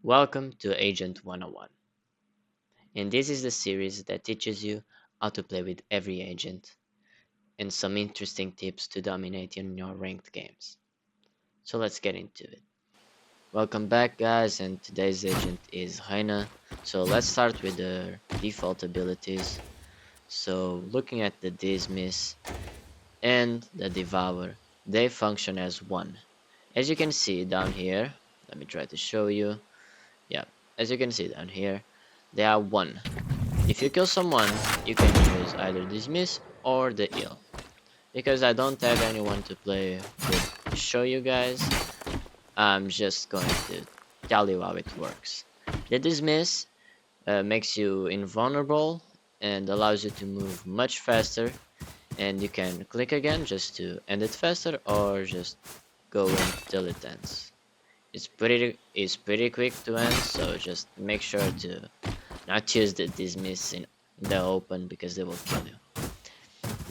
Welcome to Agent 101, and this is the series that teaches you how to play with every agent and some interesting tips to dominate in your ranked games. So let's get into it. Welcome back guys, and today's agent is Reyna. So let's start with the default abilities. So looking at the Dismiss and the Devour, they function as one. As you can see down here, let me try to show you. Yeah, as you can see down here, they are one. If you kill someone, you can use either Dismiss or the heal. Because I don't have anyone to play with to show you guys, I'm just going to tell you how it works. The Dismiss makes you invulnerable and allows you to move much faster, and you can click again just to end it faster or just go until it ends. It's pretty quick to end, so just make sure to not use the Dismiss in the open because they will kill you.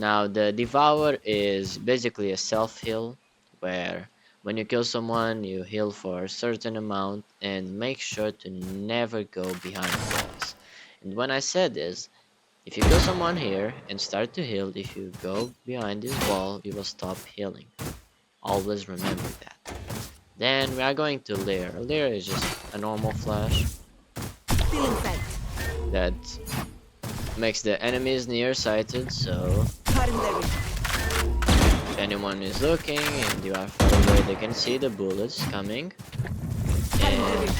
Now the Devour is basically a self-heal where when you kill someone you heal for a certain amount and make sure to never go behind walls. And when I said this, if you kill someone here and start to heal, if you go behind this wall you will stop healing. Always remember that. Then we are going to Leer. Leer is just a normal flash that makes the enemies nearsighted, so if anyone is looking and you are far away, they can see the bullets coming. And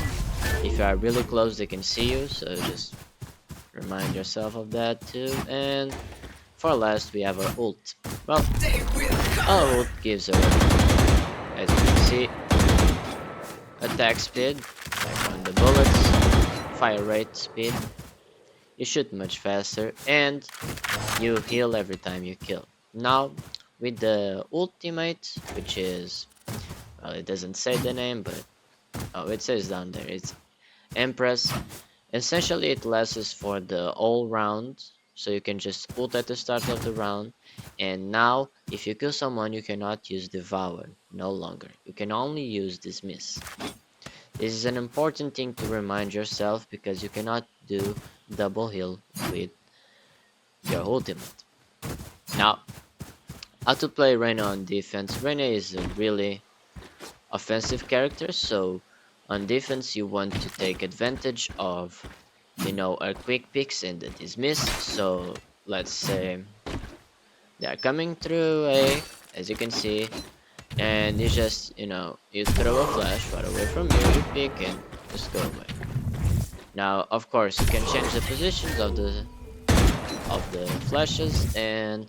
if you are really close, they can see you, so just remind yourself of that too. And for last, we have our ult. Well, our ult gives her, as you can see, attack speed, like on the bullets, fire rate speed. You shoot much faster, and you heal every time you kill. Now, with the ultimate, which is, well, it doesn't say the name, but oh, it says down there, it's Empress. Essentially, it lasts for the whole round, so you can just ult at the start of the round. And now, if you kill someone, you cannot use Devour, no longer. You can only use Dismiss. This is an important thing to remind yourself because you cannot do double heal with your ultimate. Now, how to play Reyna on defense. Reyna is a really offensive character, so on defense you want to take advantage of, our quick picks and the Dismiss. So let's say they are coming through A, as you can see, and you just, you throw a flash far away from you, you pick and just go away. Now, of course, you can change the positions of the flashes, and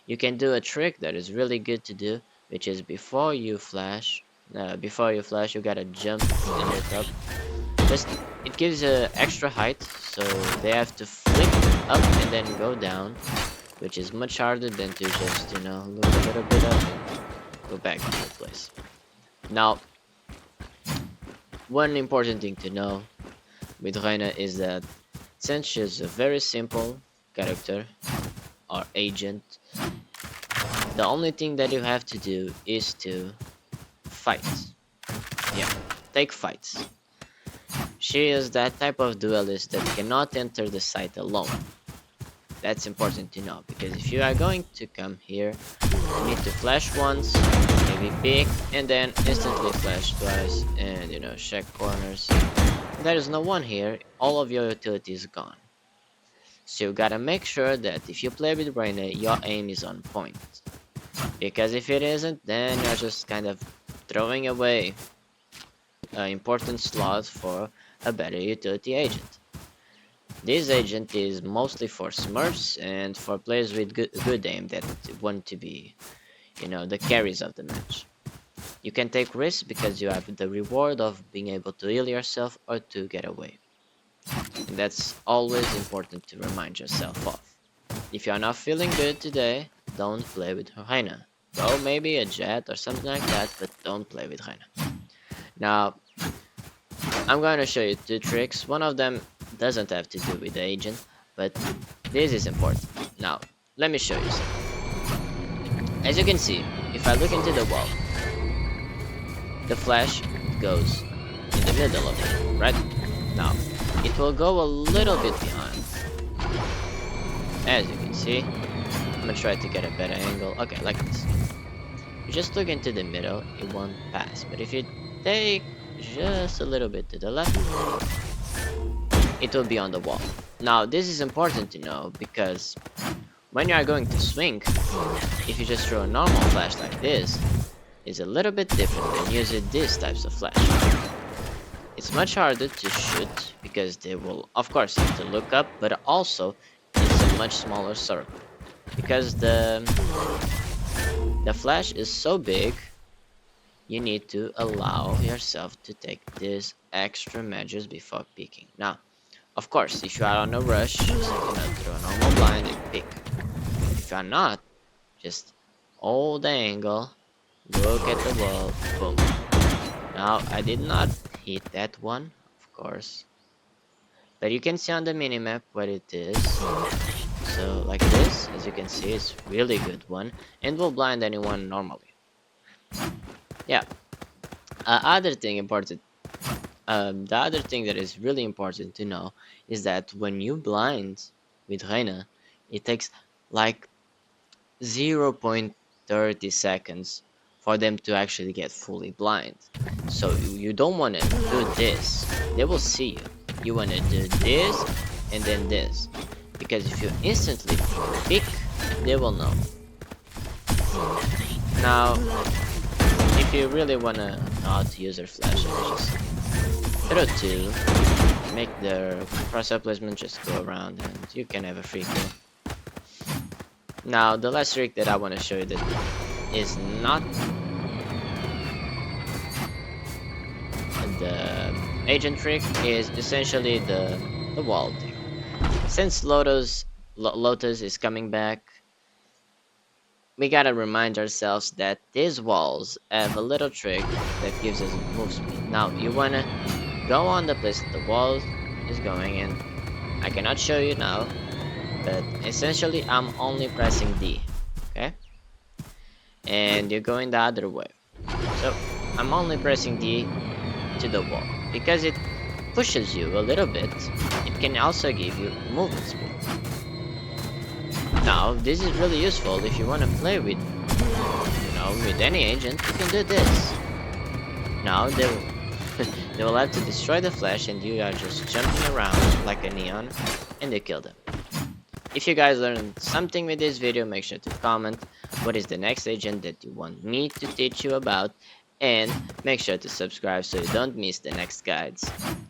you can do a trick that is really good to do, which is before you flash, you gotta jump and look up. Just it gives extra height, so they have to flick up and then go down, which is much harder than to just look a little bit up and go back to the place. Now, one important thing to know with Reyna is that since she's a very simple character or agent, the only thing that you have to do is to fight. Yeah, take fights. She is that type of duelist that cannot enter the site alone. That's important to know, because if you are going to come here, you need to flash once, maybe pick, and then instantly flash twice, and check corners. There is no one here, all of your utility is gone. So you gotta make sure that if you play with Reyna, your aim is on point. Because if it isn't, then you're just kind of throwing away an important slot for a better utility agent. This agent is mostly for smurfs and for players with good aim that want to be, the carries of the match. You can take risks because you have the reward of being able to heal yourself or to get away. And that's always important to remind yourself of. If you are not feeling good today, don't play with Reyna. Go maybe a Jet or something like that, but don't play with Reyna. Now, I'm going to show you two tricks. One of them doesn't have to do with the agent, but this is important. Now, let me show you something. As you can see, if I look into the wall, the flash goes in the middle of it, right? Now, it will go a little bit behind. As you can see, I'm gonna try to get a better angle. Okay, like this. You just look into the middle, it won't pass. But if you take just a little bit to the left, it will be on the wall. Now, this is important to know because when you are going to swing, if you just throw a normal flash like this, it's a little bit different than using these types of flash. It's much harder to shoot because they will, of course, have to look up, but also it's a much smaller circle because the flash is so big. You need to allow yourself to take these extra measures before picking. Now, of course, if you are on a rush, just gonna throw a normal blind and pick. If you are not, just hold the angle, look at the wall, boom. Now, I did not hit that one, of course. But you can see on the minimap what it is. So, like this, as you can see, it's really good one, and will blind anyone normally. Yeah. Other thing important. The other thing that is really important to know is that when you blind with Reyna, it takes like 0.30 seconds for them to actually get fully blind. So you don't want to do this. They will see you. You want to do this and then this. Because if you instantly pick, they will know. Now, if you really want to know how to use their flash, just throw two, make the cross-up placement just go around, and you can have a free kill. Now, the last trick that I want to show you that is not the agent trick is essentially the wall thing. Since Lotus is coming back, we gotta remind ourselves that these walls have a little trick that gives us move speed. Now, you wanna go on the place that the wall is going, and I cannot show you now, but essentially I'm only pressing D, okay? And you're going the other way. So, I'm only pressing D to the wall. Because it pushes you a little bit, it can also give you movement speed. Now, this is really useful if you want to play with, with any agent. You can do this. Now they will have to destroy the flash, and you are just jumping around like a neon, and they kill them. If you guys learned something with this video, make sure to comment what is the next agent that you want me to teach you about, and make sure to subscribe so you don't miss the next guides.